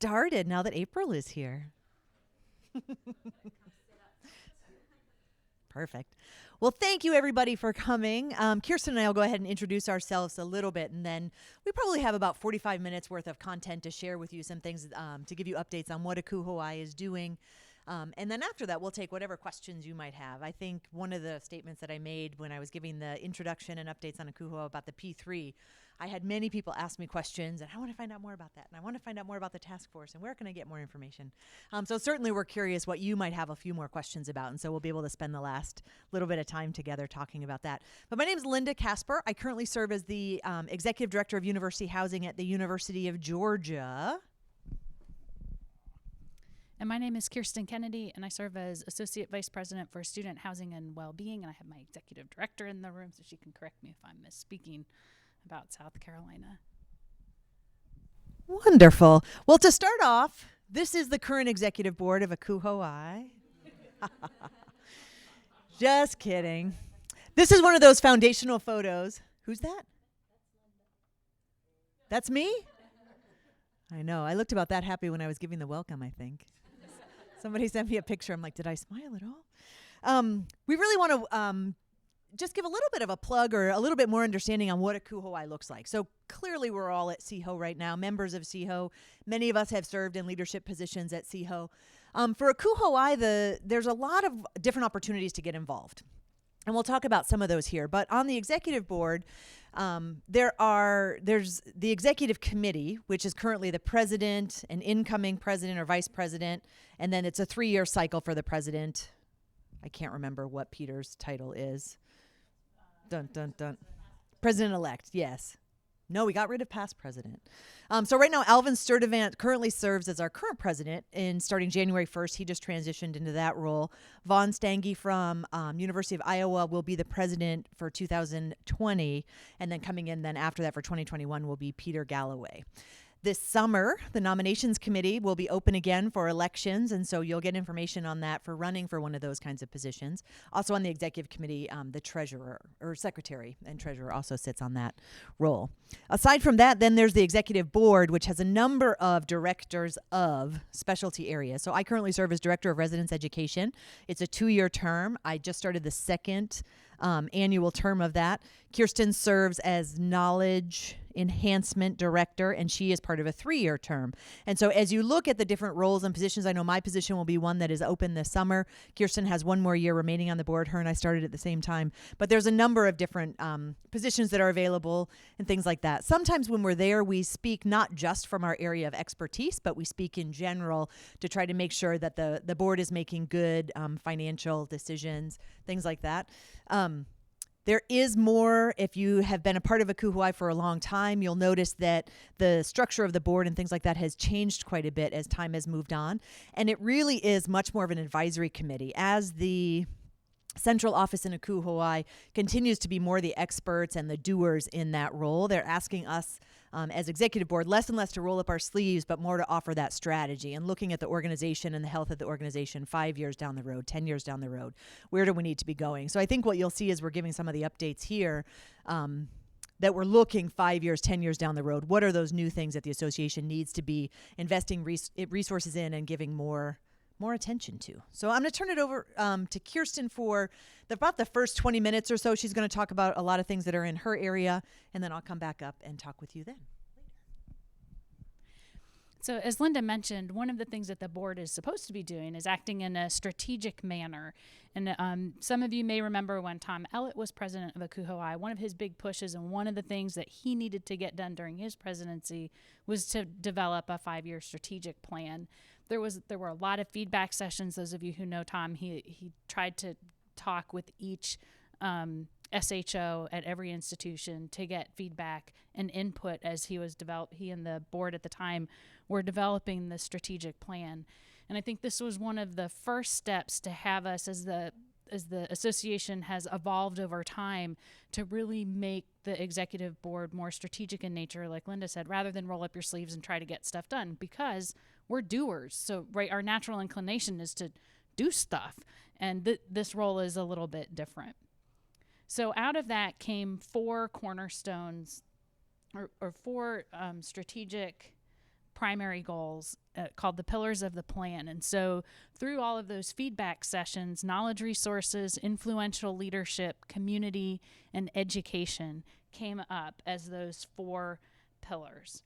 started now that April is here. Perfect. Well, thank you everybody for coming. Kirsten and I will go ahead and introduce ourselves a little bit, and then we probably have about 45 minutes worth of content to share with you, some things to give you updates on what ACUHO-I is doing. And then after that, we'll take whatever questions you might have. I think one of the statements that I made when I was giving the introduction and updates on ACUHO about the P3, I had many people ask me questions, and I want to find out more about that, and I want to find out more about the task force, and where can I get more information? So certainly we're curious what you might have a few more questions about, and so we'll be able to spend the last little bit of time together talking about that. But my name is Linda Kasper. I currently serve as the Executive Director of University Housing at the University of Georgia. And my name is Kirsten Kennedy, and I serve as Associate Vice President for Student Housing and Wellbeing, and I have my Executive Director in the room, so she can correct me if I'm misspeaking about South Carolina. Wonderful. Well, to start off, this is the current Executive Board of ACUHO-I. Just kidding. This is one of those foundational photos. Who's that? That's me? I know. I looked about that happy when I was giving the welcome, I think. Somebody sent me a picture. I'm like, did I smile at all? We really want to just give a little bit of a plug or a little bit more understanding on what ACUHO-I looks like. So clearly we're all at SEAHO right now, members of SEAHO. Many of us have served in leadership positions at SEAHO. For ACUHO-I, there's a lot of different opportunities to get involved. And we'll talk about some of those here. But on the executive board, there's the executive committee, which is currently the president, an incoming president or vice president, and then it's a 3-year cycle for the president. I can't remember what Peter's title is. Dun, dun, dun. President-elect, yes. No, we got rid of past president. So right now, Alvin Sturdivant currently serves as our current president, and starting January 1st, he just transitioned into that role. Vaughn Stange from University of Iowa will be the president for 2020, and then coming in then after that for 2021 will be Peter Galloway. This summer, the nominations committee will be open again for elections, and so you'll get information on that for running for one of those kinds of positions. Also on the executive committee, the treasurer or secretary and treasurer also sits on that role. Aside from that, then there's the executive board, which has a number of directors of specialty areas. So I currently serve as director of residence education. It's a 2-year term. I just started the second annual term of that. Kirsten serves as knowledge enhancement director, and she is part of a 3-year term. And so as you look at the different roles and positions, I know my position will be one that is open this summer. Kirsten has 1 more year remaining on the board. Her and I started at the same time. But there's a number of different positions that are available and things like that. Sometimes when we're there, we speak not just from our area of expertise, but we speak in general to try to make sure that the board is making good financial decisions, things like that. There is more. If you have been a part of ACUHO-I for a long time, you'll notice that the structure of the board and things like that has changed quite a bit as time has moved on. And it really is much more of an advisory committee. As the central office in ACUHO-I continues to be more the experts and the doers in that role, they're asking us as executive board less and less to roll up our sleeves, but more to offer that strategy and looking at the organization and the health of the organization 5 years down the road, 10 years down the road. Where do we need to be going? So I think what you'll see is we're giving some of the updates here that we're looking 5 years, 10 years down the road. What are those new things that the association needs to be investing resources in and giving more attention to? So I'm going to turn it over to Kirsten for about the first 20 minutes or so. She's going to talk about a lot of things that are in her area, and then I'll come back up and talk with you then. So as Linda mentioned, one of the things that the board is supposed to be doing is acting in a strategic manner. And some of you may remember when Tom Ellett was president of ACUHO-I, one of his big pushes and one of the things that he needed to get done during his presidency was to develop a 5-year strategic plan. There were a lot of feedback sessions. Those of you who know Tom, he tried to talk with each SHO at every institution to get feedback and input as he and the board at the time were developing the strategic plan. And I think this was one of the first steps to have us, as the association has evolved over time, to really make the executive board more strategic in nature, like Linda said, rather than roll up your sleeves and try to get stuff done, because we're doers. So our natural inclination is to do stuff, and this role is a little bit different. So out of that came 4 cornerstones or 4 strategic primary goals called the pillars of the plan. And so through all of those feedback sessions, knowledge resources, influential leadership, community, and education came up as those 4 pillars.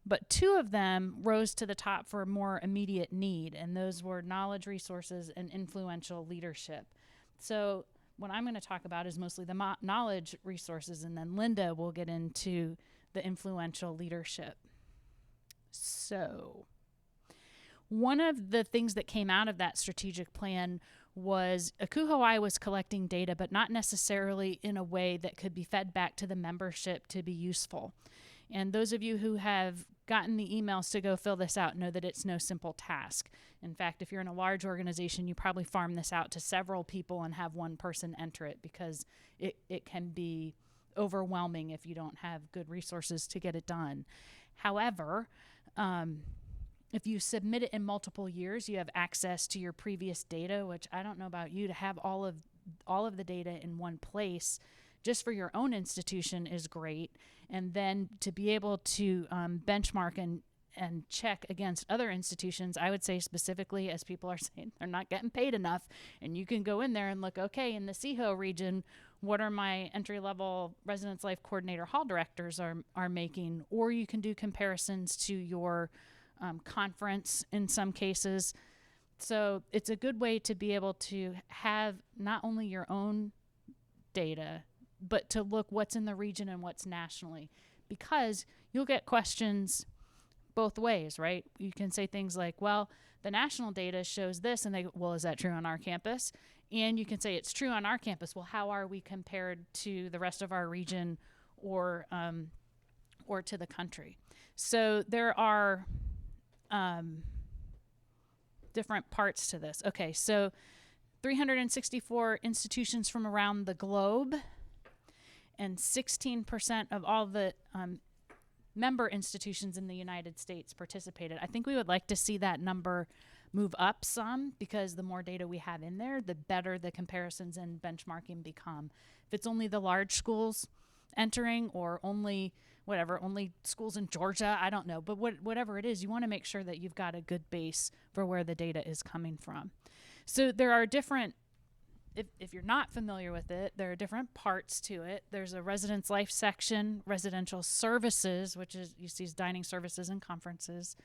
But 2 of them rose to the top for more immediate need, and those were knowledge resources and influential leadership. So what I'm going to talk about is mostly the knowledge resources, and then Linda will get into the influential leadership. So one of the things that came out of that strategic plan was ACUHO-I was collecting data, but not necessarily in a way that could be fed back to the membership to be useful. And those of you who have gotten the emails to go fill this out know that it's no simple task. In fact, if you're in a large organization, you probably farm this out to several people and have one person enter it, because it can be overwhelming if you don't have good resources to get it done. However, if you submit it in multiple years, you have access to your previous data, which I don't know about you, to have all of the data in one place just for your own institution is great. And then to be able to benchmark and check against other institutions, I would say specifically, as people are saying they're not getting paid enough, and you can go in there and look, okay, in the SEAHO region, what are my entry-level residence life coordinator hall directors are making? Or you can do comparisons to your conference in some cases. So it's a good way to be able to have not only your own data, but to look what's in the region and what's nationally, because you'll get questions both ways, right? You can say things like, well, the national data shows this, and they go, well, is that true on our campus? And you can say it's true on our campus. Well, how are we compared to the rest of our region or to the country? So there are different parts to this. Okay, so 364 institutions from around the globe, and 16% of all the member institutions in the United States participated. I think we would like to see that number move up some, because the more data we have in there, the better the comparisons and benchmarking become. If it's only the large schools entering, or only schools in Georgia, I don't know, but whatever it is, you want to make sure that you've got a good base for where the data is coming from. So there are different, if you're not familiar with it, there are different parts to it. There's a residence life section, residential services, which is, you see, dining services and conferences,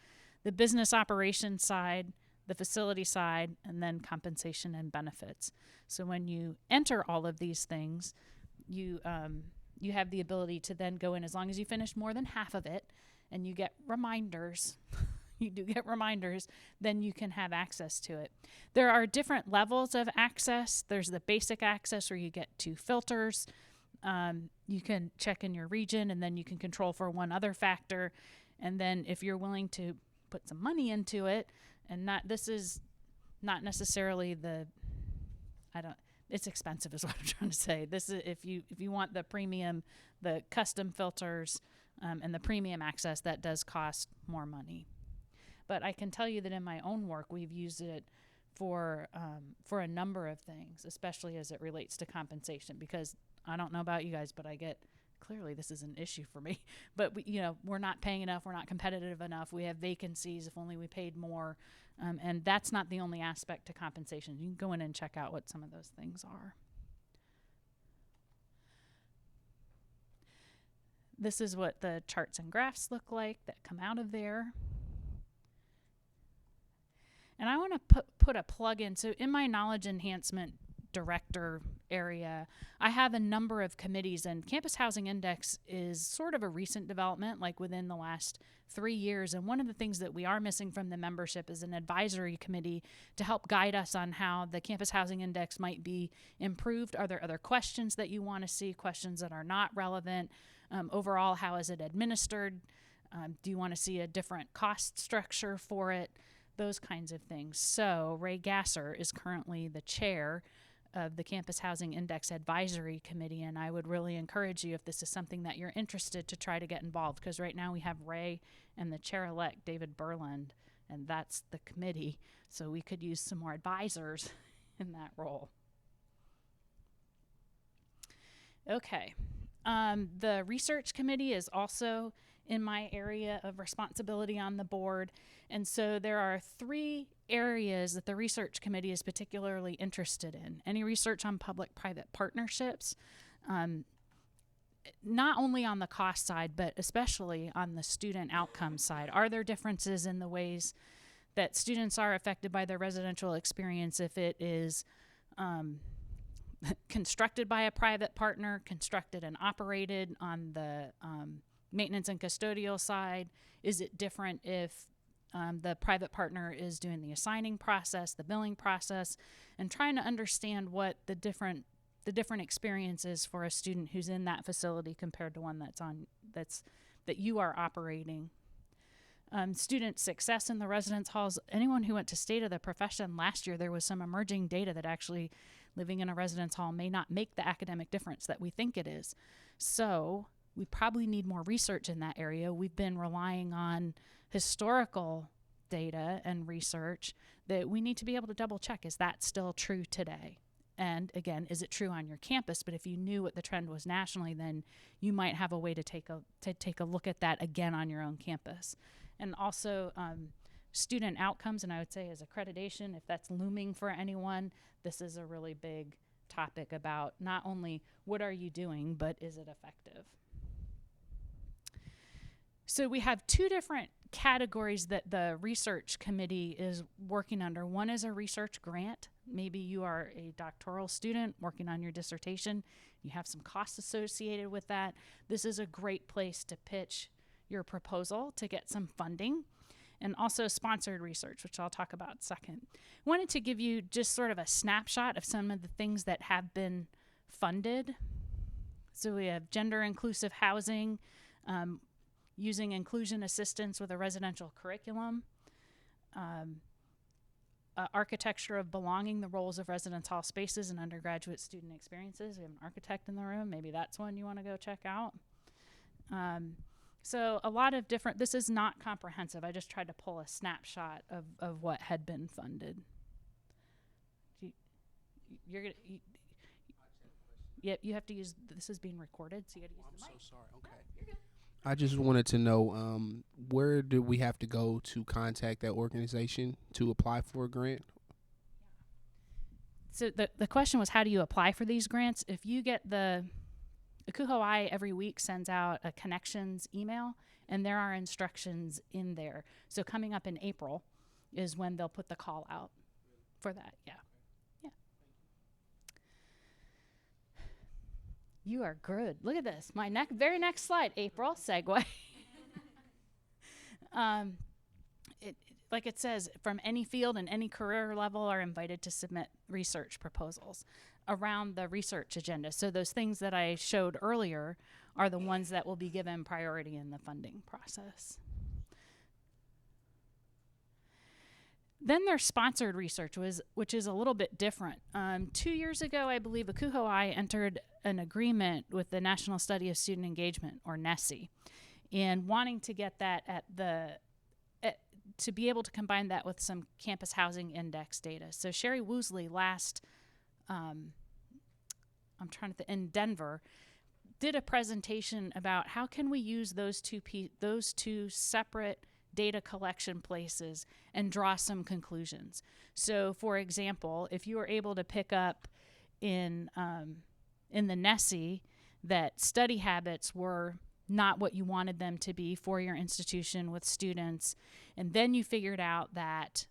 the business operations side, the facility side, and then compensation and benefits. So when you enter all of these things, you have the ability to then go in, as long as you finish more than half of it and you get reminders. You do get reminders, then you can have access to it. There are different levels of access. There's the basic access where you get 2 filters. You can check in your region, and then you can control for one other factor. And then if you're willing to put some money into it, and this is not necessarily it's expensive is what I'm trying to say. This is if you want the premium, the custom filters, and the premium access, that does cost more money. But I can tell you that in my own work, we've used it for a number of things, especially as it relates to compensation, because I don't know about you guys, but clearly this is an issue for me, but we're not paying enough. We're not competitive enough. We have vacancies. If only we paid more. And that's not the only aspect to compensation. You can go in and check out what some of those things are. This is what the charts and graphs look like that come out of there. And I want to put a plug in. So in my knowledge enhancement director area, I have a number of committees, and Campus Housing Index is sort of a recent development, like within the last 3 years. And one of the things that we are missing from the membership is an advisory committee to help guide us on how the Campus Housing Index might be improved. Are there other questions that you want to see, questions that are not relevant? Overall, how is it administered? Do you want to see a different cost structure for it? Those kinds of things. So Ray Gasser is currently the chair of the Campus Housing Index Advisory Committee, and I would really encourage you, if this is something that you're interested, to try to get involved, because right now we have Ray and the chair-elect, David Berland, and that's the committee, so we could use some more advisors in that role. Okay. The research committee is also in my area of responsibility on the board. And so there are 3 areas that the research committee is particularly interested in. Any research on public-private partnerships, not only on the cost side, but especially on the student outcome side. Are there differences in the ways that students are affected by their residential experience if it is constructed by a private partner, constructed and operated on the maintenance and custodial side? Is it different if the private partner is doing the assigning process, the billing process, and trying to understand what the different experiences for a student who's in that facility compared to one that you are operating. Student success in the residence halls. Anyone who went to State of the Profession last year, there was some emerging data that actually living in a residence hall may not make the academic difference that we think it is. So we probably need more research in that area. We've been relying on historical data and research that we need to be able to double check. Is that still true today? And again, is it true on your campus? But if you knew what the trend was nationally, then you might have a way to take a look at that again on your own campus. And also student outcomes, and I would say as accreditation, if that's looming for anyone, this is a really big topic about not only what are you doing, but is it effective? So we have 2 different categories that the research committee is working under. One is a research grant. Maybe you are a doctoral student working on your dissertation. You have some costs associated with that. This is a great place to pitch your proposal to get some funding. And also sponsored research, which I'll talk about second. Wanted to give you just sort of a snapshot of some of the things that have been funded. So we have gender inclusive housing, using inclusion assistance with a residential curriculum, architecture of belonging, the roles of residence hall spaces and undergraduate student experiences. We have an architect in the room. Maybe that's one you want to go check out. So a lot of different, this is not comprehensive. I just tried to pull a snapshot of what had been funded. Yep, you have to use, this is being recorded, so you got to use the mic. I'm so sorry. Okay. No, you're good. I just wanted to know where do we have to go to contact that organization to apply for a grant? So the question was, how do you apply for these grants? If you get the ACUHO-I every week sends out a connections email, and there are instructions in there. So coming up in April is when they'll put the call out for that. Yeah. Yeah. You are good. Look at this. My very next slide, April, segue. Like it says, from any field and any career level are invited to submit research proposals around the research agenda. So those things that I showed earlier are the ones that will be given priority in the funding process. Then there's sponsored research, which is a little bit different. 2 years ago, I believe ACUHO-I entered an agreement with the National Study of Student Engagement, or NSSE, and wanting to get that to be able to combine that with some campus housing index data. So Sherry Woosley in Denver, did a presentation about how can we use those two separate data collection places and draw some conclusions. So, for example, if you were able to pick up in the NSSE that study habits were not what you wanted them to be for your institution with students, and then you figured out that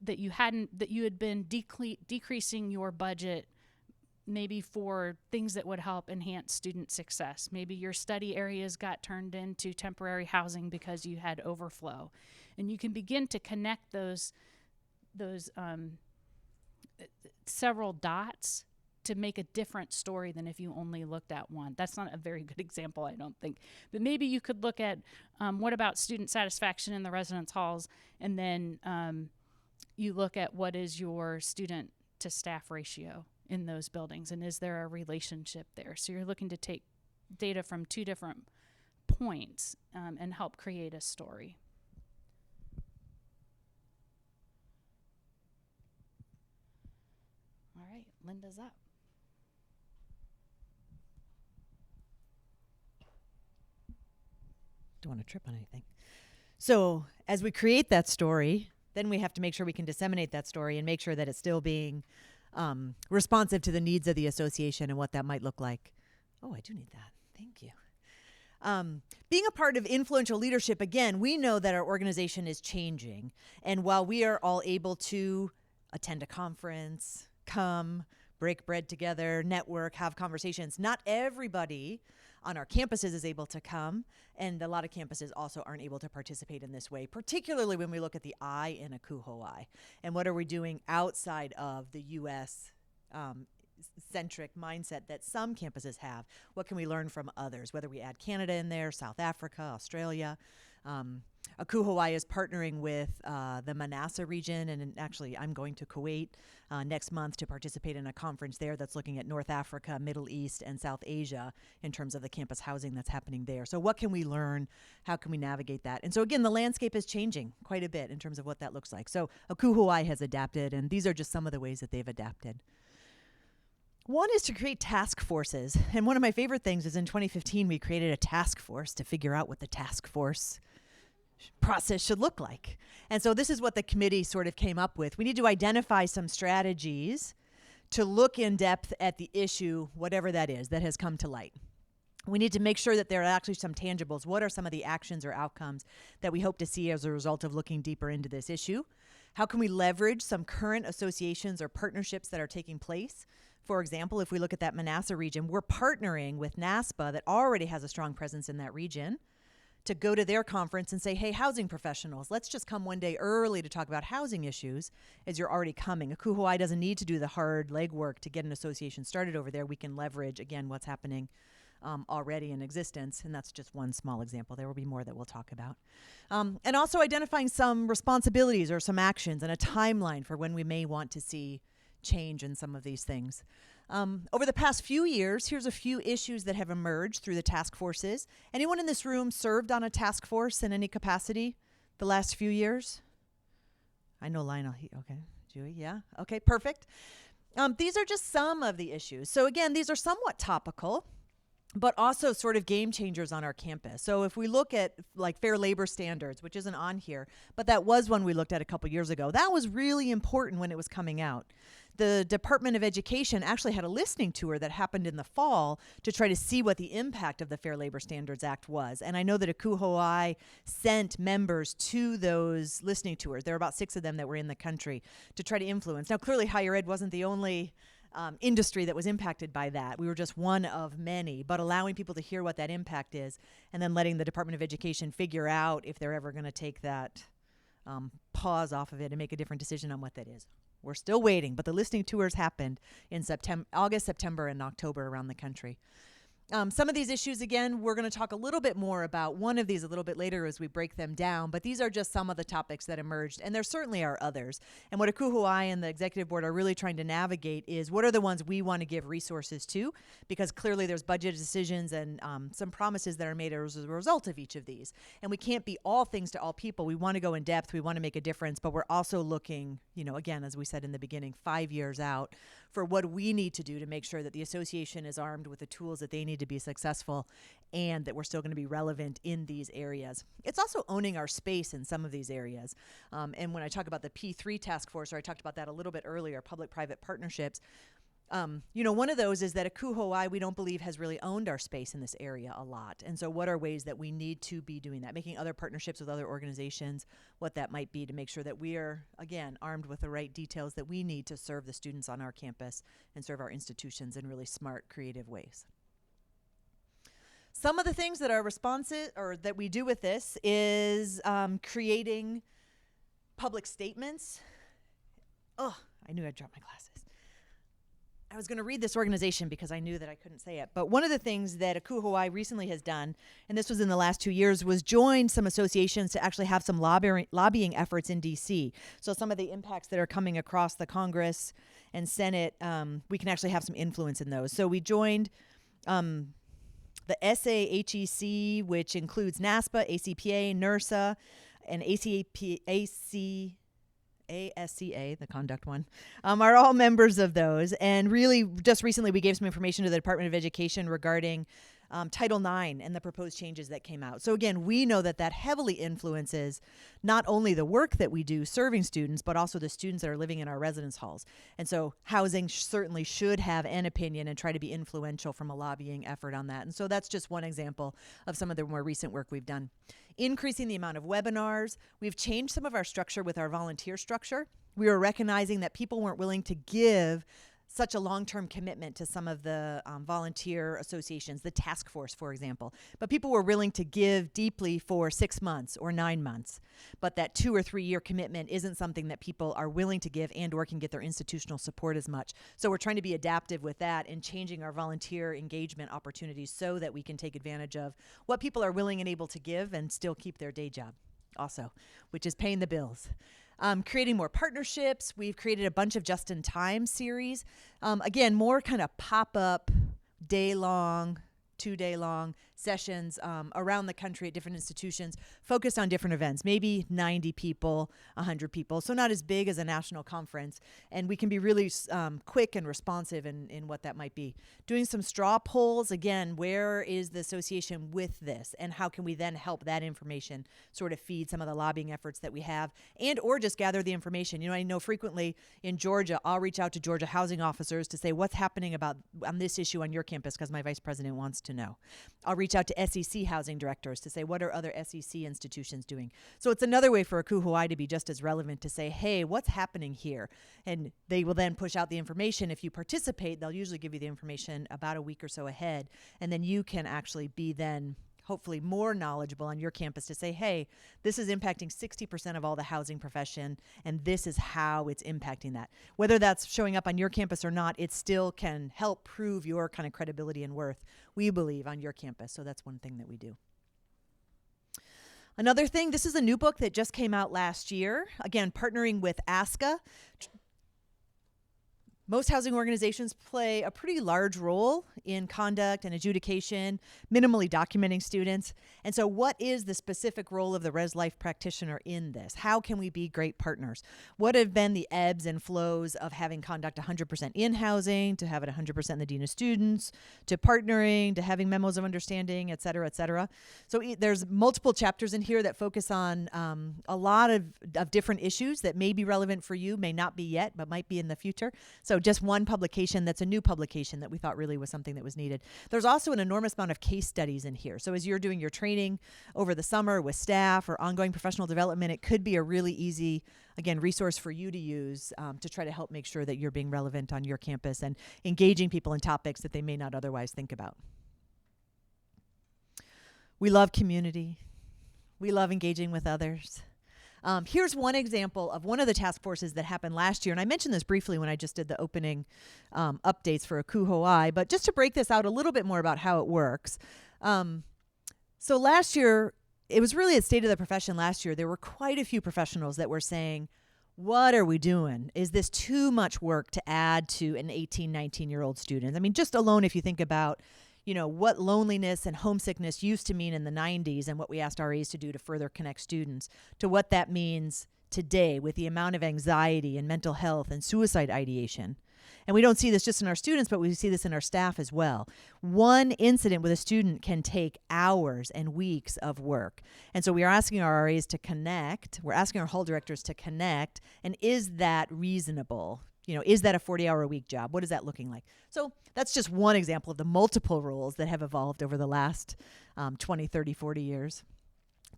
that you had been decreasing your budget maybe for things that would help enhance student success. Maybe your study areas got turned into temporary housing because you had overflow. And you can begin to connect those several dots to make a different story than if you only looked at one. That's not a very good example, I don't think. But maybe you could look at what about student satisfaction in the residence halls, and then you look at what is your student to staff ratio in those buildings, and is there a relationship there? So you're looking to take data from two different points and help create a story. All right, Linda's up. Don't want to trip on anything. So as we create that story, then we have to make sure we can disseminate that story and make sure that it's still being responsive to the needs of the association and what that might look like. Oh, I do need that. Thank you. Being a part of influential leadership, again, we know that our organization is changing. And while we are all able to attend a conference, come, break bread together, network, have conversations, not everybody on our campuses is able to come. And a lot of campuses also aren't able to participate in this way, particularly when we look at the I in ACUHO-I. And what are we doing outside of the U.S. Centric mindset that some campuses have? What can we learn from others, whether we add Canada in there, South Africa, Australia? ACUHO-I is partnering with the Manasseh region, and actually I'm going to Kuwait next month to participate in a conference there that's looking at North Africa, Middle East, and South Asia in terms of the campus housing that's happening there. So what can we learn? How can we navigate that? And so again, the landscape is changing quite a bit in terms of what that looks like. So ACUHO-I has adapted, and these are just some of the ways that they've adapted. One is to create task forces. And one of my favorite things is in 2015, we created a task force to figure out what the task force process should look like. And so this is what the committee sort of came up with. We need to identify some strategies to look in depth at the issue, whatever that is, that has come to light. We need to make sure that there are actually some tangibles. What are some of the actions or outcomes that we hope to see as a result of looking deeper into this issue? How can we leverage some current associations or partnerships that are taking place? For example, if we look at that Manasseh region, we're partnering with NASPA that already has a strong presence in that region to go to their conference and say, hey, housing professionals, let's just come one day early to talk about housing issues as you're already coming. ACUHO-I doesn't need to do the hard legwork to get an association started over there. We can leverage, again, what's happening already in existence, and that's just one small example. There will be more that we'll talk about. And also identifying some responsibilities or some actions and a timeline for when we may want to see change in some of these things. Over the past few years, here's a few issues that have emerged through the task forces. Anyone in this room served on a task force in any capacity the last few years? I know Lionel. Okay. Julie, yeah. Okay, perfect. These are just some of the issues. So again, these are somewhat topical, but also sort of game changers on our campus. So if we look at like fair labor standards, which isn't on here, but that was one we looked at a couple years ago. That was really important when it was coming out. The Department of Education actually had a listening tour that happened in the fall to try to see what the impact of the Fair Labor Standards Act was. And I know that ACUHO-I sent members to those listening tours. There were about 6 of them that were in the country to try to influence. Now, clearly higher ed wasn't the only industry that was impacted by that. We were just one of many, but allowing people to hear what that impact is and then letting the Department of Education figure out if they're ever going to take that pause off of it and make a different decision on what that is. We're still waiting, but the listening tours happened in August, September, and October around the country. Some of these issues, again, we're going to talk a little bit more about one of these a little bit later as we break them down, but these are just some of the topics that emerged, and there certainly are others. And what ACUHO-I and the executive board are really trying to navigate is what are the ones we want to give resources to, because clearly there's budget decisions and some promises that are made as a result of each of these. And we can't be all things to all people. We want to go in depth. We want to make a difference, but we're also looking, again, as we said in the beginning, 5 years out for what we need to do to make sure that the association is armed with the tools that they need to be successful and that we're still going to be relevant in these areas. It's also owning our space in some of these areas. And when I talk about the P3 task force, or I talked about that a little bit earlier, public-private partnerships, one of those is that ACUHO-I, we don't believe, has really owned our space in this area a lot. And so what are ways that we need to be doing that? Making other partnerships with other organizations, what that might be to make sure that we are, again, armed with the right details that we need to serve the students on our campus and serve our institutions in really smart, creative ways. Some of the things that are responsive or that we do with this is creating public statements. Oh, I knew I'd drop my glasses. I was going to read this organization because I knew that I couldn't say it. But one of the things that ACUHO-I recently has done, and this was in the last 2 years, was join some associations to actually have some lobbying efforts in D.C. So some of the impacts that are coming across the Congress and Senate, we can actually have some influence in those. So we joined the SAHEC, which includes NASPA, ACPA, NERSA, and ASCA, the conduct one, are all members of those. And really, just recently, we gave some information to the Department of Education regarding Title IX and the proposed changes that came out. So again, we know that that heavily influences not only the work that we do serving students, but also the students that are living in our residence halls. And so housing certainly should have an opinion and try to be influential from a lobbying effort on that. And so that's just one example of some of the more recent work we've done. Increasing the amount of webinars. We've changed some of our structure with our volunteer structure. We were recognizing that people weren't willing to give such a long-term commitment to some of the volunteer associations, the task force, for example. But people were willing to give deeply for 6 months or 9 months. But that 2 or 3 year commitment isn't something that people are willing to give and or can get their institutional support as much. So we're trying to be adaptive with that and changing our volunteer engagement opportunities so that we can take advantage of what people are willing and able to give and still keep their day job also, which is paying the bills. Creating more partnerships. We've created a bunch of just-in-time series. Again, more kind of pop-up, day-long, 2-day-long sessions around the country at different institutions focused on different events, maybe 90 people, 100 people, so not as big as a national conference. And we can be really quick and responsive in what that might be. Doing some straw polls, again, where is the association with this? And how can we then help that information sort of feed some of the lobbying efforts that we have and or just gather the information. You know, I know frequently in Georgia, I'll reach out to Georgia housing officers to say what's happening on this issue on your campus because my vice president wants to know. I'll reach out to SEC housing directors to say, what are other SEC institutions doing? So it's another way for ACUHO-I to be just as relevant to say, hey, what's happening here? And they will then push out the information. If you participate, they'll usually give you the information about a week or so ahead. And then you can actually be then hopefully more knowledgeable on your campus to say, hey, this is impacting 60% of all the housing profession, and this is how it's impacting that. Whether that's showing up on your campus or not, it still can help prove your kind of credibility and worth, we believe, on your campus. So that's one thing that we do. Another thing, this is a new book that just came out last year. Again, partnering with ASCA. Most housing organizations play a pretty large role in conduct and adjudication, minimally documenting students. And so what is the specific role of the res life practitioner in this? How can we be great partners? What have been the ebbs and flows of having conduct 100% in housing, to have it 100% in the dean of students, to partnering, to having memos of understanding, et cetera, et cetera. So there's multiple chapters in here that focus on a lot of different issues that may be relevant for you, may not be yet, but might be in the future. So just one publication that's a new publication that we thought really was something that was needed. There's also an enormous amount of case studies in here. So as you're doing your training over the summer with staff or ongoing professional development, it could be a really easy, again, resource for you to use to try to help make sure that you're being relevant on your campus and engaging people in topics that they may not otherwise think about. We love community. We love engaging with others. Here's one example of one of the task forces that happened last year. And I mentioned this briefly when I just did the opening updates for ACUHO-I, but just to break this out a little bit more about how it works. So last year, it was really a state of the profession last year. There were quite a few professionals that were saying, what are we doing? Is this too much work to add to an 18, 19-year-old student? I mean, just alone if you think about what loneliness and homesickness used to mean in the 90s and what we asked RAs to do to further connect students to what that means today with the amount of anxiety and mental health and suicide ideation. And we don't see this just in our students, but we see this in our staff as well. One incident with a student can take hours and weeks of work. And so we are asking our RAs to connect. We're asking our hall directors to connect. And is that reasonable? Is that a 40-hour-a-week job? What is that looking like? So that's just one example of the multiple roles that have evolved over the last 20, 30, 40 years.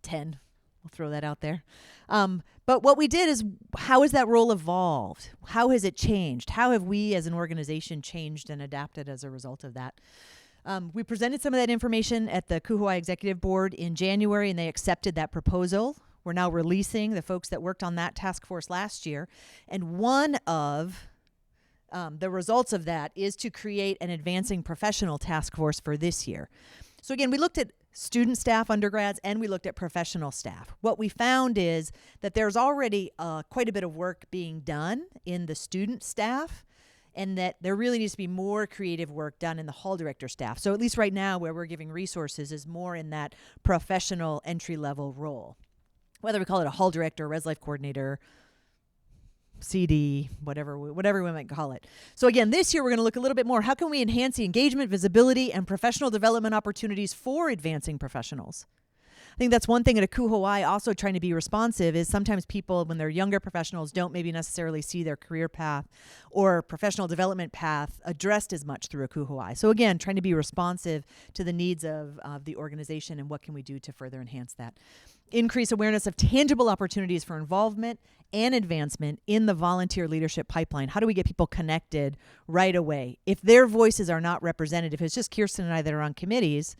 10, we'll throw that out there. But what we did is, how has that role evolved? How has it changed? How have we as an organization changed and adapted as a result of that? We presented some of that information at the ACUHO-I Executive Board in January, and they accepted that proposal. We're now releasing the folks that worked on that task force last year. And one of the results of that is to create an advancing professional task force for this year. So again, we looked at student staff, undergrads, and we looked at professional staff. What we found is that there's already quite a bit of work being done in the student staff, and that there really needs to be more creative work done in the hall director staff. So at least right now, where we're giving resources is more in that professional entry-level role. Whether we call it a hall director, res life coordinator, CD, whatever we might call it. So again, this year we're going to look a little bit more. How can we enhance the engagement, visibility, and professional development opportunities for advancing professionals? I think that's one thing at ACUHO-I, also trying to be responsive, is sometimes people, when they're younger professionals, don't maybe necessarily see their career path or professional development path addressed as much through ACUHO-I. So again, trying to be responsive to the needs of the organization and what can we do to further enhance that. Increase awareness of tangible opportunities for involvement and advancement in the volunteer leadership pipeline. How do we get people connected right away? If their voices are not represented, if it's just Kirsten and I that are on committees,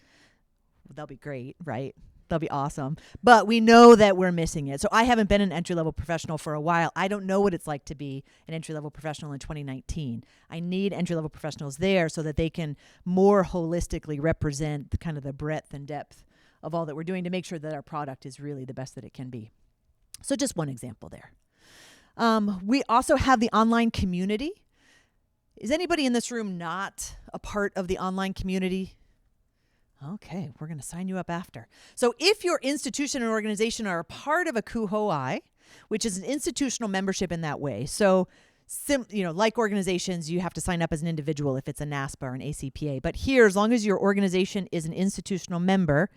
well, they'll be great, right? They'll be awesome. But we know that we're missing it. So I haven't been an entry-level professional for a while. I don't know what it's like to be an entry-level professional in 2019. I need entry-level professionals there so that they can more holistically represent the kind of the breadth and depth of all that we're doing to make sure that our product is really the best that it can be. So just one example there. We also have the online community. Is anybody in this room not a part of the online community? Okay, we're going to sign you up after. So if your institution or organization are a part of ACUHO-I, which is an institutional membership in that way. So, like organizations, you have to sign up as an individual if it's a NASPA or an ACPA. But here, as long as your organization is an institutional member,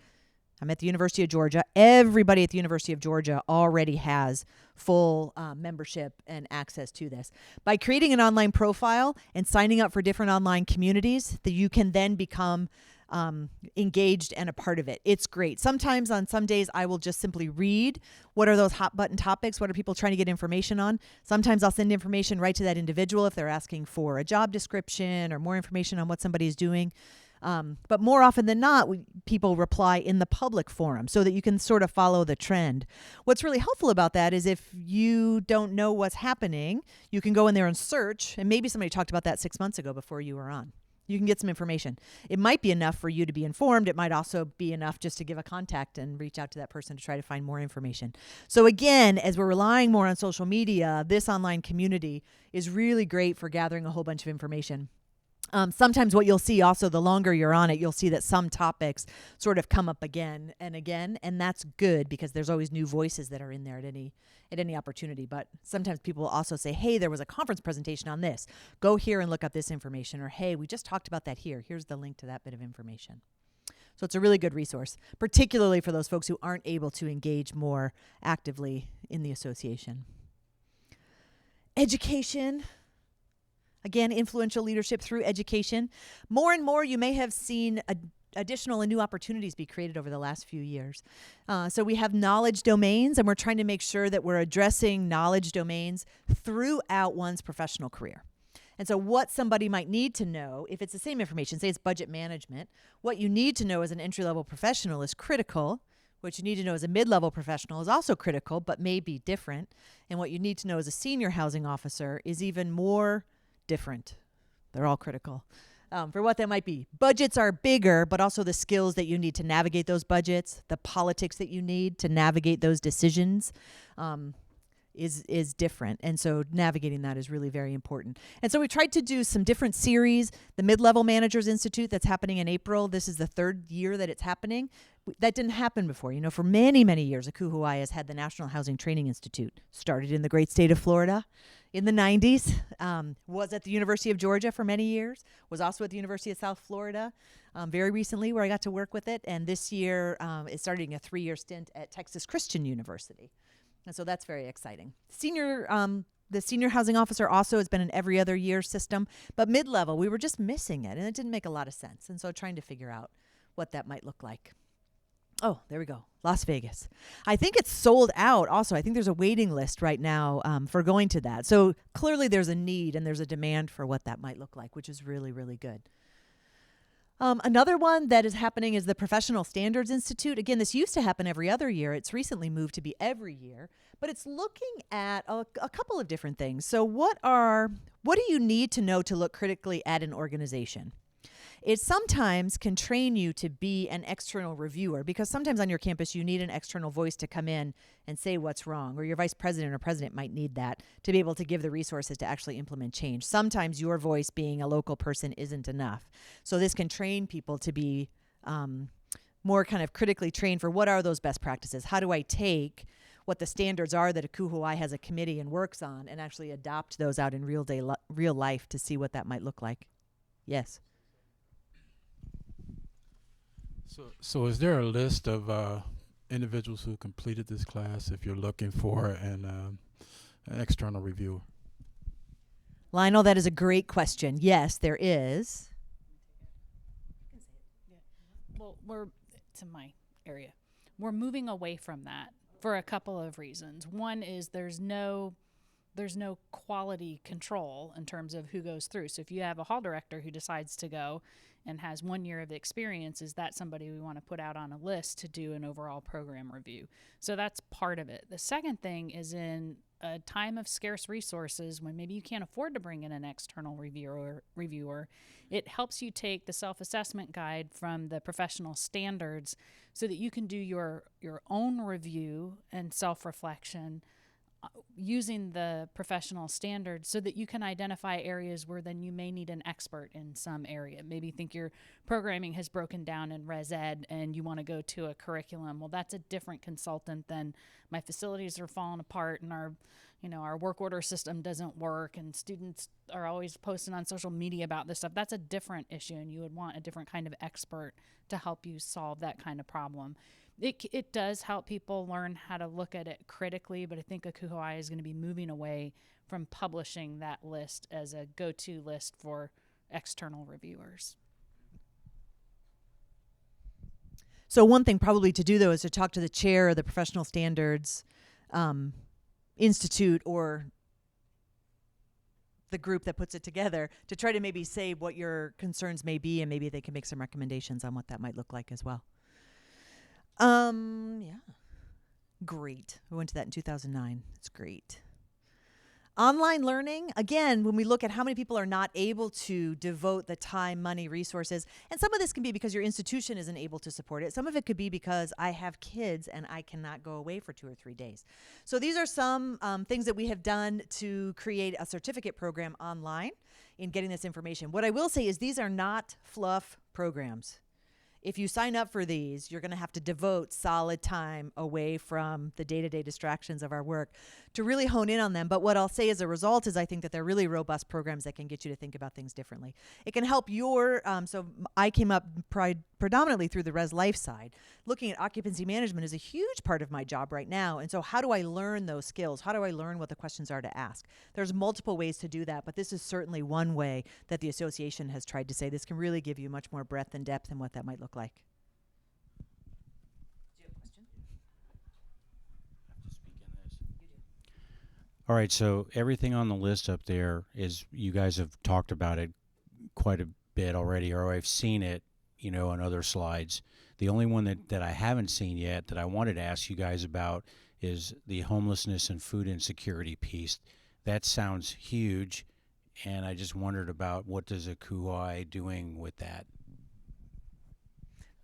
I'm at the University of Georgia. Everybody at the University of Georgia already has full membership and access to this. By creating an online profile and signing up for different online communities, that you can then become engaged and a part of it. It's great. Sometimes on some days I will just simply read what are those hot button topics, what are people trying to get information on. Sometimes I'll send information right to that individual if they're asking for a job description or more information on what somebody's doing. But more often than not, people reply in the public forum so that you can sort of follow the trend. What's really helpful about that is if you don't know what's happening, you can go in there and search, and maybe somebody talked about that 6 months ago before you were on. You can get some information. It might be enough for you to be informed. It might also be enough just to give a contact and reach out to that person to try to find more information. So again, as we're relying more on social media, this online community is really great for gathering a whole bunch of information. Sometimes what you'll see also, the longer you're on it, you'll see that some topics sort of come up again and again, and that's good because there's always new voices that are in there at any opportunity. But sometimes people will also say, hey, there was a conference presentation on this. Go here and look up this information. Or, hey, we just talked about that here. Here's the link to that bit of information. So it's a really good resource, particularly for those folks who aren't able to engage more actively in the association. Education. Again, influential leadership through education. More and more, you may have seen additional and new opportunities be created over the last few years. So we have knowledge domains, and we're trying to make sure that we're addressing knowledge domains throughout one's professional career. And so what somebody might need to know, if it's the same information, say it's budget management, what you need to know as an entry-level professional is critical. What you need to know as a mid-level professional is also critical, but may be different. And what you need to know as a senior housing officer is even more different. They're all critical for what that might be. Budgets are bigger, but also the skills that you need to navigate those budgets, the politics that you need to navigate those decisions is different. And so navigating that is really very important. And so we tried to do some different series. The Mid-Level Managers Institute that's happening in April. This is the third year that it's happening. That didn't happen before. You know, for many, many years, ACUHO-I has had the National Housing Training Institute. Started in the great state of Florida in the 90s, was at the University of Georgia for many years, was also at the University of South Florida very recently where I got to work with it. And this year it's starting a 3-year stint at Texas Christian University. And so that's very exciting. The senior housing officer also has been an every other year system, but mid-level, we were just missing it, and it didn't make a lot of sense. And so trying to figure out what that might look like. Oh, there we go. Las Vegas. I think it's sold out also. I think there's a waiting list right now for going to that. So clearly there's a need and there's a demand for what that might look like, which is really, really good. Another one that is happening is the Professional Standards Institute. Again, this used to happen every other year. It's recently moved to be every year, but it's looking at a couple of different things. So what do you need to know to look critically at an organization? It sometimes can train you to be an external reviewer because sometimes on your campus you need an external voice to come in and say what's wrong, or your vice president or president might need that to be able to give the resources to actually implement change. Sometimes your voice being a local person isn't enough. So this can train people to be more kind of critically trained for what are those best practices? How do I take what the standards are that ACUHO-I has a committee and works on, and actually adopt those out in real life to see what that might look like. Yes. So is there a list of individuals who completed this class if you're looking for an external reviewer? Lionel, that is a great question. Yes, there is. Well, it's in my area. We're moving away from that for a couple of reasons. One is there's no quality control in terms of who goes through. So if you have a hall director who decides to go and has 1 year of experience, is that somebody we want to put out on a list to do an overall program review? So that's part of it. The second thing is, in a time of scarce resources, when maybe you can't afford to bring in an external reviewer, it helps you take the self-assessment guide from the professional standards so that you can do your own review and self-reflection using the professional standards, so that you can identify areas where then you may need an expert in some area. Maybe you think your programming has broken down in Res Ed and you want to go to a curriculum. Well, that's a different consultant than my facilities are falling apart and our work order system doesn't work and students are always posting on social media about this stuff. That's a different issue, and you would want a different kind of expert to help you solve that kind of problem. It does help people learn how to look at it critically, but I think ACUHO-I is going to be moving away from publishing that list as a go-to list for external reviewers. So one thing probably to do, though, is to talk to the chair of the Professional Standards Institute, or the group that puts it together, to try to maybe say what your concerns may be, and maybe they can make some recommendations on what that might look like as well. Yeah. Great. We went to that in 2009. It's great. Online learning, again, when we look at how many people are not able to devote the time, money, resources, and some of this can be because your institution isn't able to support it. Some of it could be because I have kids and I cannot go away for 2 or 3 days. So these are some things that we have done to create a certificate program online in getting this information. What I will say is these are not fluff programs. If you sign up for these, you're going to have to devote solid time away from the day-to-day distractions of our work to really hone in on them. But what I'll say as a result is I think that they're really robust programs that can get you to think about things differently. It can help so I came up predominantly through the Res Life side. Looking at occupancy management is a huge part of my job right now. And so how do I learn those skills? How do I learn what the questions are to ask? There's multiple ways to do that, but this is certainly one way that the association has tried to say this can really give you much more breadth and depth in what that might look like. Do you have a question? To speak in this. All right, so everything on the list up there is, you guys have talked about it quite a bit already, or I've seen it, on other slides. The only one that I haven't seen yet that I wanted to ask you guys about is the homelessness and food insecurity piece. That sounds huge, and I just wondered about what does ACUHO-I doing with that?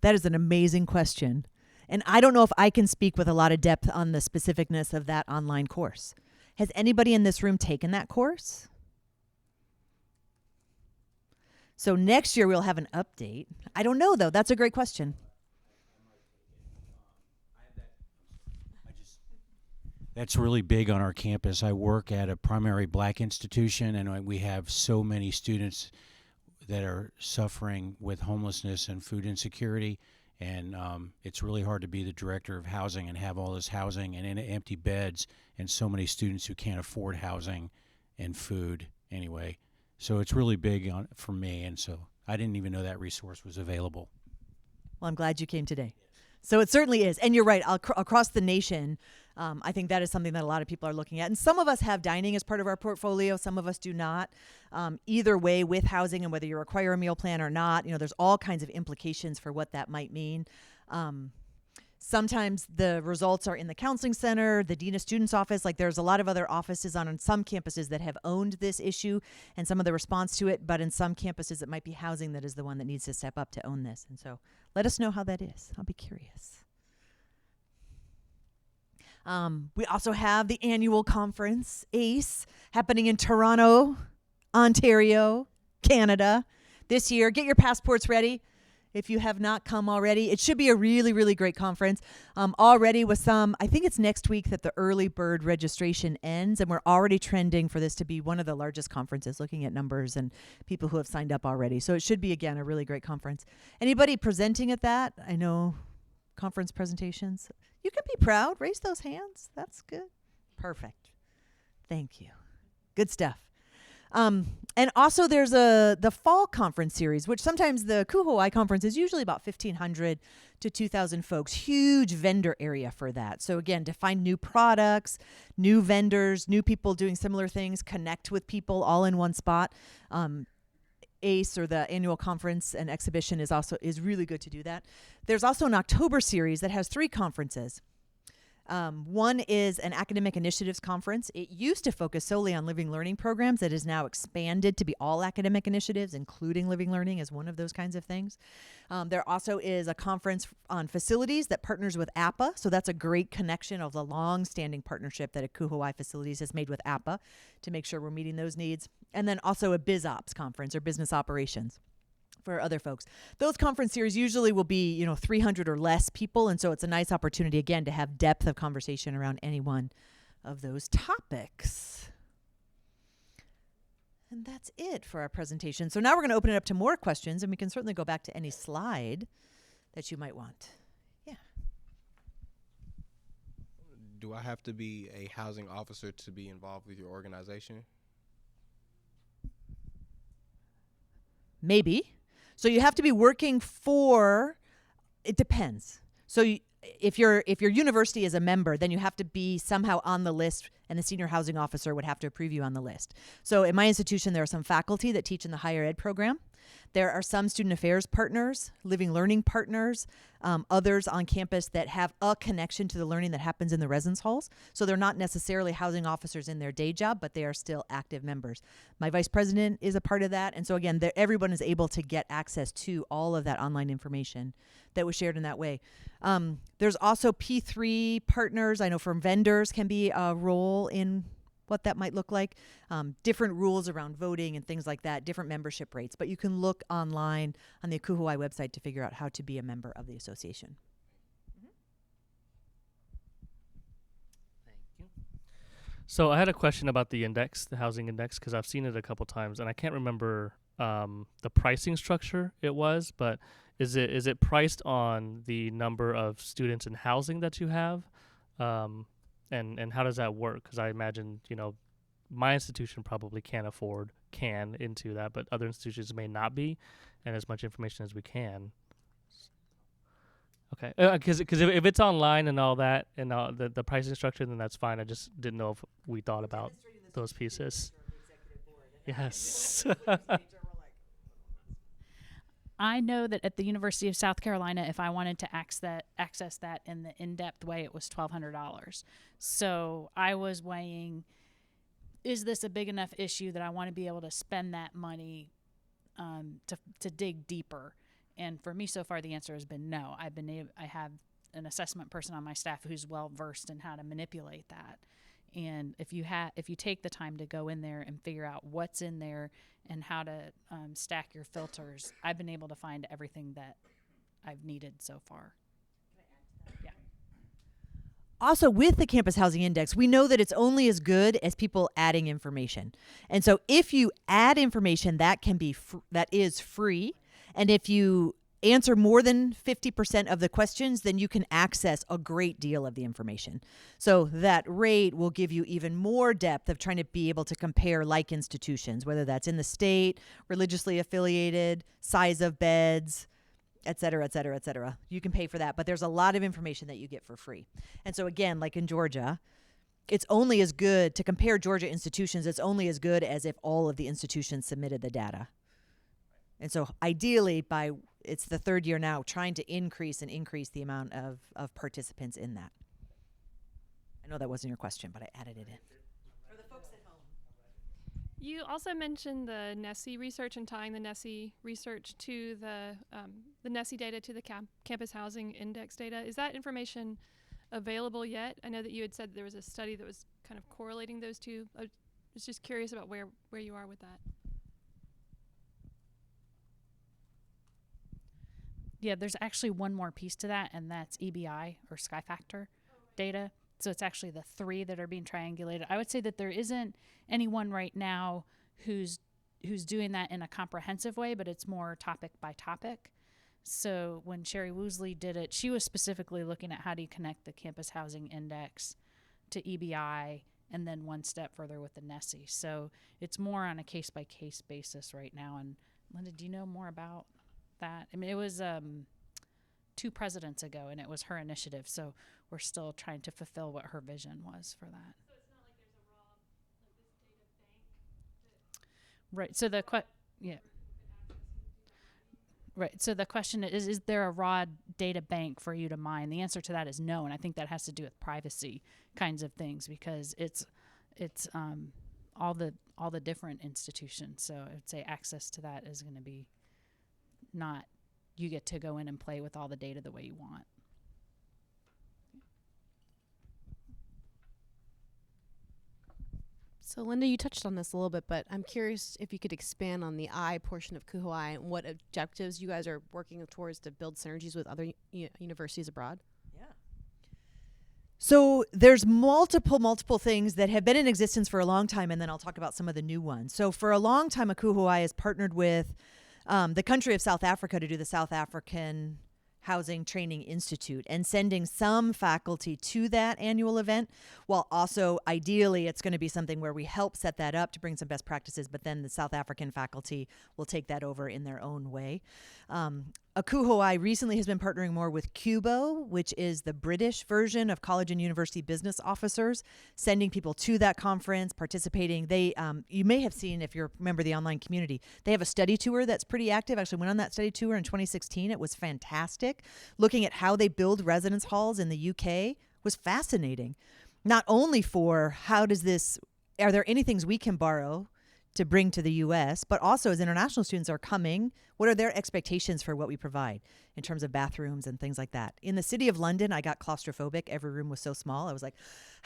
That is an amazing question. And I don't know if I can speak with a lot of depth on the specificness of that online course. Has anybody in this room taken that course? So next year we'll have an update. I don't know, though. That's a great question. That's really big on our campus. I work at a primary black institution, and we have so many students that are suffering with homelessness and food insecurity. And it's really hard to be the director of housing and have all this housing and empty beds and so many students who can't afford housing and food anyway. So it's really big for me, and so I didn't even know that resource was available. Well, I'm glad you came today. So it certainly is. And you're right. Across the nation, I think that is something that a lot of people are looking at. And some of us have dining as part of our portfolio. Some of us do not. Either way, with housing and whether you require a meal plan or not, there's all kinds of implications for what that might mean. Sometimes the results are in the counseling center, the dean of students office. Like there's a lot of other offices on some campuses that have owned this issue and some of the response to it. But in some campuses, it might be housing that is the one that needs to step up to own this. And so let us know how that is. I'll be curious. We also have the annual conference, ACE, happening in Toronto, Ontario, Canada this year. Get your passports ready. if you have not come already. It should be a really, really great conference. Already with some, I think it's next week that the early bird registration ends, and we're already trending for this to be one of the largest conferences, looking at numbers and people who have signed up already. So it should be, again, a really great conference. Anybody presenting at that? I know conference presentations. You can be proud. Raise those hands. That's good. Perfect. Thank you. Good stuff. And also there's the fall conference series, which sometimes the ACUHO-I conference is usually about 1,500 to 2,000 folks. Huge vendor area for that. So again, to find new products, new vendors, new people doing similar things, connect with people all in one spot. ACE, or the annual conference and exhibition, is really good to do that. There's also an October series that has 3 conferences. One is an academic initiatives conference. It used to focus solely on living learning programs. It is now expanded to be all academic initiatives, including living learning as one of those kinds of things. There also is a conference on facilities that partners with APA. So that's a great connection of the long-standing partnership that ACUHO-I Facilities has made with APA to make sure we're meeting those needs. And then also a BizOps conference, or business operations, for other folks. Those conference series usually will be, 300 or less people, and so it's a nice opportunity, again, to have depth of conversation around any one of those topics. And that's it for our presentation. So now we're going to open it up to more questions, and we can certainly go back to any slide that you might want. Yeah. Do I have to be a housing officer to be involved with your organization? Maybe. So you have to be working for, it depends. So if your university is a member, then you have to be somehow on the list, and the senior housing officer would have to approve you on the list. So in my institution, there are some faculty that teach in the higher ed program. There are some student affairs partners, living learning partners, others on campus that have a connection to the learning that happens in the residence halls. So they're not necessarily housing officers in their day job, but they are still active members. My vice president is a part of that. And so again, everyone is able to get access to all of that online information that was shared in that way. There's also P3 partners. I know from vendors can be a role in what that might look like, different rules around voting and things like that, different membership rates. But you can look online on the ACUHO-I website to figure out how to be a member of the association. Thank you. So I had a question about the index, the housing index, because I've seen it a couple times, and I can't remember the pricing structure it was, but is it priced on the number of students in housing that you have? And how does that work? Because I imagine, my institution probably can into that, but other institutions may not be, and as much information as we can. Okay, because if it's online and all that, and the pricing structure, then that's fine. I just didn't know if we thought about those pieces. Yes. I know that at the University of South Carolina, if I wanted to access that in the in-depth way, it was $1,200. So I was weighing, is this a big enough issue that I want to be able to spend that money to dig deeper? And for me, so far, the answer has been no. I have an assessment person on my staff who's well versed in how to manipulate that. And if you take the time to go in there and figure out what's in there and how to stack your filters, I've been able to find everything that I've needed so far. Yeah. Also, with the Campus Housing Index, we know that it's only as good as people adding information. And so if you add information, that is free. And if you answer more than 50% of the questions, then you can access a great deal of the information. So that rate will give you even more depth of trying to be able to compare like institutions, whether that's in the state, religiously affiliated, size of beds, et cetera, et cetera, et cetera. You can pay for that, but there's a lot of information that you get for free. And so again, like in Georgia, it's only as good to compare Georgia institutions. It's only as good as if all of the institutions submitted the data. And so ideally, it's the third year now, trying to increase the amount of participants in that. I know that wasn't your question, but I added it in. For the folks at home. You also mentioned the NESE research and tying the NESE research to the NESE data to the Campus Housing Index data. Is that information available yet? I know that you had said there was a study that was kind of correlating those two. I was just curious about where you are with that. Yeah, there's actually one more piece to that, and that's EBI or Sky Factor data. So it's actually the 3 that are being triangulated. I would say that there isn't anyone right now who's doing that in a comprehensive way, but it's more topic by topic. So when Sherry Woosley did it, she was specifically looking at how do you connect the Campus Housing Index to EBI, and then one step further with the NESI. So it's more on a case-by-case basis right now. And Linda, do you know more about that? I mean, it was 2 presidents ago, and it was her initiative. So we're still trying to fulfill what her vision was for that. So it's not like there's a raw, like this data bank. Right. So yeah. Right. So the question is there a raw data bank for you to mine? The answer to that is no, and I think that has to do with privacy kinds of things, because it's all the different institutions. So I would say access to that is going to be not you get to go in and play with all the data the way you want. So, Linda, you touched on this a little bit, but I'm curious if you could expand on the I portion of ACUHO-I and what objectives you guys are working towards to build synergies with other universities abroad. Yeah. So there's multiple things that have been in existence for a long time, and then I'll talk about some of the new ones. So for a long time, ACUHO-I has partnered with the country of South Africa to do the South African Housing Training Institute, and sending some faculty to that annual event, while also ideally it's going to be something where we help set that up to bring some best practices, but then the South African faculty will take that over in their own way. ACUHO-I recently has been partnering more with CUBO, which is the British version of college and university business officers, sending people to that conference, participating. They, you may have seen, if you remember the online community, they have a study tour that's pretty active. Actually went on that study tour in 2016. It was fantastic. Looking at how they build residence halls in the UK was fascinating. Not only for how does this, are there any things we can borrow to bring to the U.S., but also as international students are coming, what are their expectations for what we provide in terms of bathrooms and things like that? In the city of London, I got claustrophobic. Every room was so small. I was like,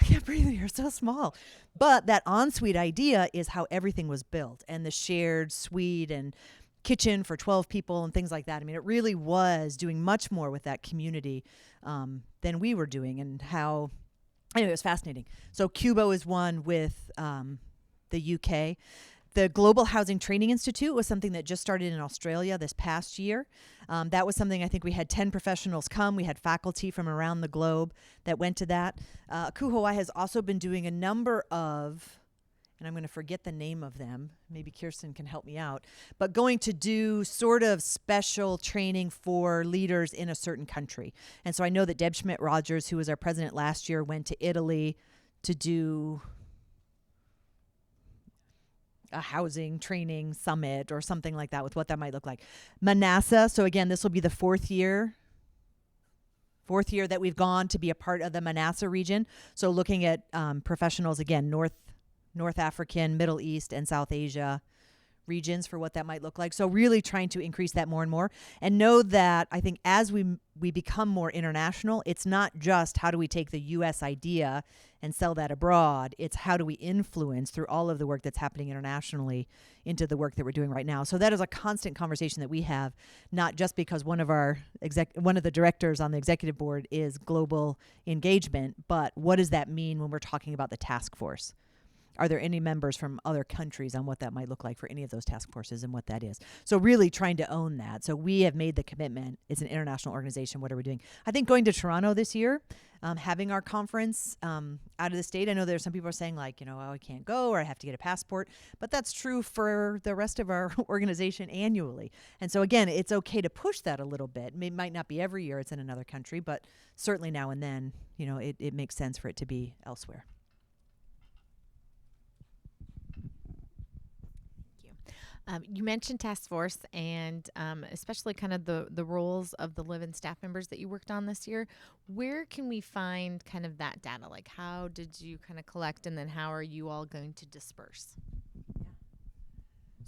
I can't breathe here, so small. But that ensuite idea is how everything was built, and the shared suite and kitchen for 12 people and things like that. I mean, it really was doing much more with that community than we were doing, and how, anyway, it was fascinating. So CUBO is one with the UK. The Global Housing Training Institute was something that just started in Australia this past year. That was something I think we had 10 professionals come. We had faculty from around the globe that went to that. ACUHO-I has also been doing a number of, and I'm going to forget the name of them, maybe Kirsten can help me out, but going to do sort of special training for leaders in a certain country. And so I know that Deb Schmidt-Rogers, who was our president last year, went to Italy to do a housing training summit or something like that, with what that might look like. Manassa, so again, this will be the fourth year that we've gone to be a part of the Manassa region. So looking at professionals, again, North African, Middle East, and South Asia regions for what that might look like. So really trying to increase that more and more, and know that I think as we become more international, it's not just how do we take the U.S. idea and sell that abroad. It's how do we influence through all of the work that's happening internationally into the work that we're doing right now. So that is a constant conversation that we have, not just because one of the directors on the executive board is global engagement, but what does that mean when we're talking about the task force? Are there any members from other countries on what that might look like for any of those task forces and what that is? So really trying to own that. So we have made the commitment. It's an international organization. What are we doing? I think going to Toronto this year, having our conference out of the state. I know there's some people are saying like, oh, I can't go or I have to get a passport. But that's true for the rest of our organization annually. And so again, it's okay to push that a little bit. It might not be every year it's in another country, but certainly now and then, it makes sense for it to be elsewhere. You mentioned task force and especially kind of the roles of the live-in staff members that you worked on this year. Where can we find kind of that data? Like, how did you kind of collect, and then how are you all going to disperse?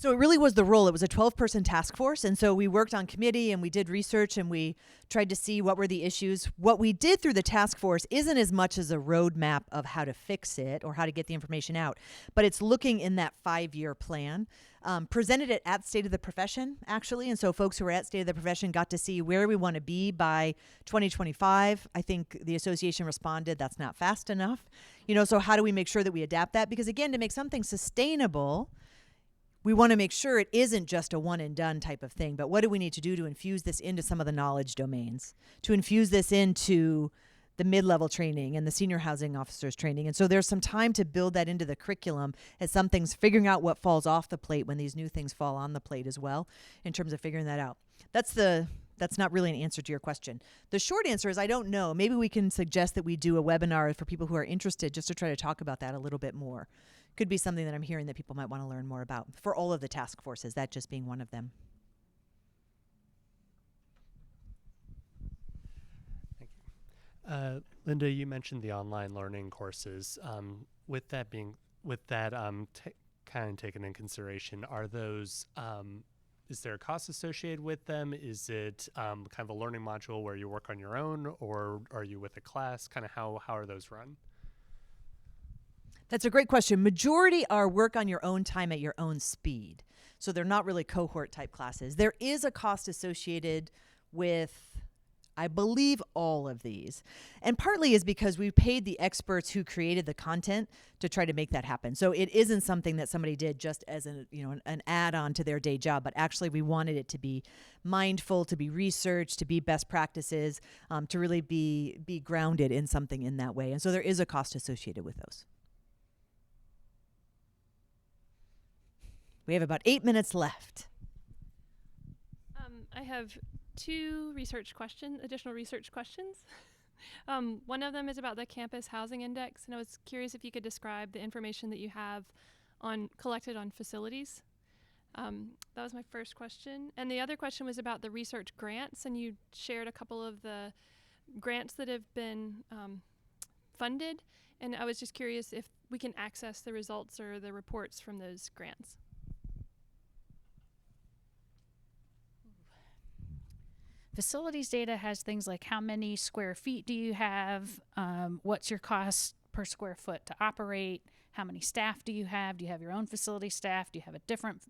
So it really was the role. It was a 12-person task force. And so we worked on committee and we did research and we tried to see what were the issues. What we did through the task force isn't as much as a roadmap of how to fix it or how to get the information out, but it's looking in that 5-year plan. Presented it at State of the Profession, actually. And so folks who were at State of the Profession got to see where we want to be by 2025. I think the association responded, that's not fast enough. So how do we make sure that we adapt that? Because again, to make something sustainable, we want to make sure it isn't just a one and done type of thing, but what do we need to do to infuse this into some of the knowledge domains, to infuse this into the mid-level training and the senior housing officers training. And so there's some time to build that into the curriculum as some things, figuring out what falls off the plate when these new things fall on the plate as well, in terms of figuring that out. That's not really an answer to your question. The short answer is I don't know. Maybe we can suggest that we do a webinar for people who are interested just to try to talk about that a little bit more. Could be something that I'm hearing that people might want to learn more about for all of the task forces, that just being one of them. Thank you. Linda, you mentioned the online learning courses. With that kind of taken in consideration, are those, is there a cost associated with them? Is it kind of a learning module where you work on your own, or are you with a class? Kind of how are those run? That's a great question. Majority are work on your own time at your own speed. So they're not really cohort type classes. There is a cost associated with, I believe, all of these. And partly is because we paid the experts who created the content to try to make that happen. So it isn't something that somebody did just as an add-on to their day job, but actually we wanted it to be mindful, to be researched, to be best practices, to really be grounded in something in that way. And so there is a cost associated with those. We have about 8 minutes left. I have two additional research questions. One of them is about the Campus Housing Index, and I was curious if you could describe the information that you have collected on facilities. That was my first question. And the other question was about the research grants, and you shared a couple of the grants that have been funded, and I was just curious if we can access the results or the reports from those grants. Facilities data has things like how many square feet do you have, what's your cost per square foot to operate, how many staff do you have your own facility staff, do you have a different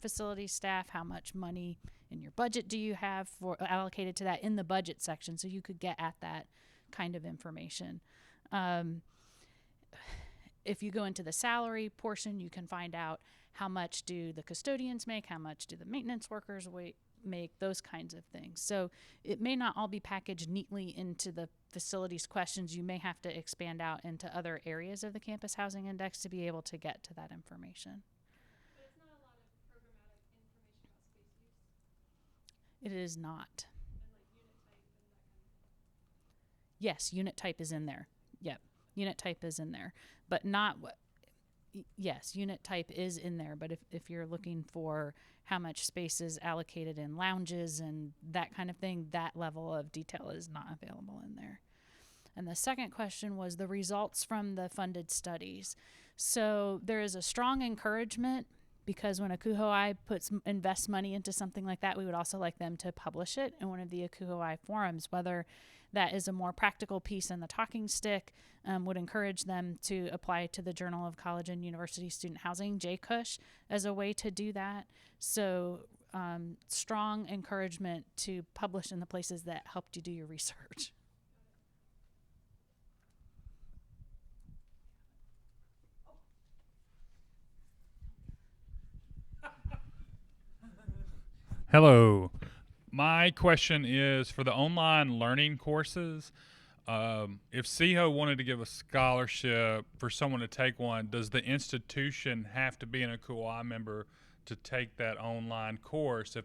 facility staff, how much money in your budget do you have for allocated to that in the budget section, so you could get at that kind of information. If you go into the salary portion, you can find out how much do the custodians make, how much do the maintenance workers make, those kinds of things. So it may not all be packaged neatly into the facilities questions. You may have to expand out into other areas of the Campus Housing Index to be able to get to that information. But it's not a lot of programmatic information about space use? It is not. And like unit type and that kind of thing? Yes, unit type is in there. Yep, unit type is in there, but not what. Yes, unit type is in there, but if you're looking for how much space is allocated in lounges and that kind of thing, that level of detail is not available in there. And the second question was the results from the funded studies. So there is a strong encouragement, because when ACUHO-I invests money into something like that, we would also like them to publish it in one of the ACUHO-I forums, whether that is a more practical piece in the talking stick, would encourage them to apply to the Journal of College and University Student Housing, JCUSH, as a way to do that. So strong encouragement to publish in the places that helped you do your research. Hello. My question is for the online learning courses. If SEAHO wanted to give a scholarship for someone to take one, does the institution have to be an ACUHO-I member to take that online course? If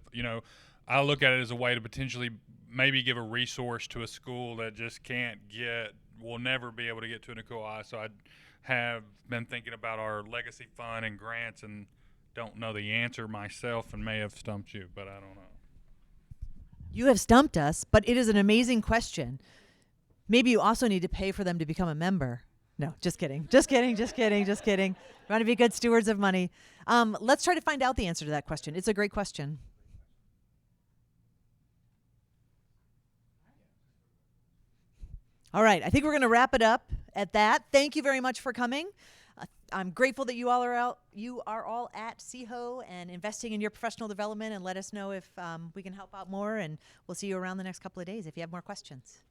I look at it as a way to potentially maybe give a resource to a school that just will never be able to get to an ACUHO-I. So I have been thinking about our legacy fund and grants and don't know the answer myself and may have stumped you, but I don't know. You have stumped us, but it is an amazing question. Maybe you also need to pay for them to become a member. No, just kidding. Just kidding. Just kidding. Just kidding. We want to be good stewards of money. Let's try to find out the answer to that question. It's a great question. All right. I think we're going to wrap it up at that. Thank you very much for coming. I'm grateful that you all are all at SEAHO and investing in your professional development, and let us know if we can help out more, and we'll see you around the next couple of days if you have more questions.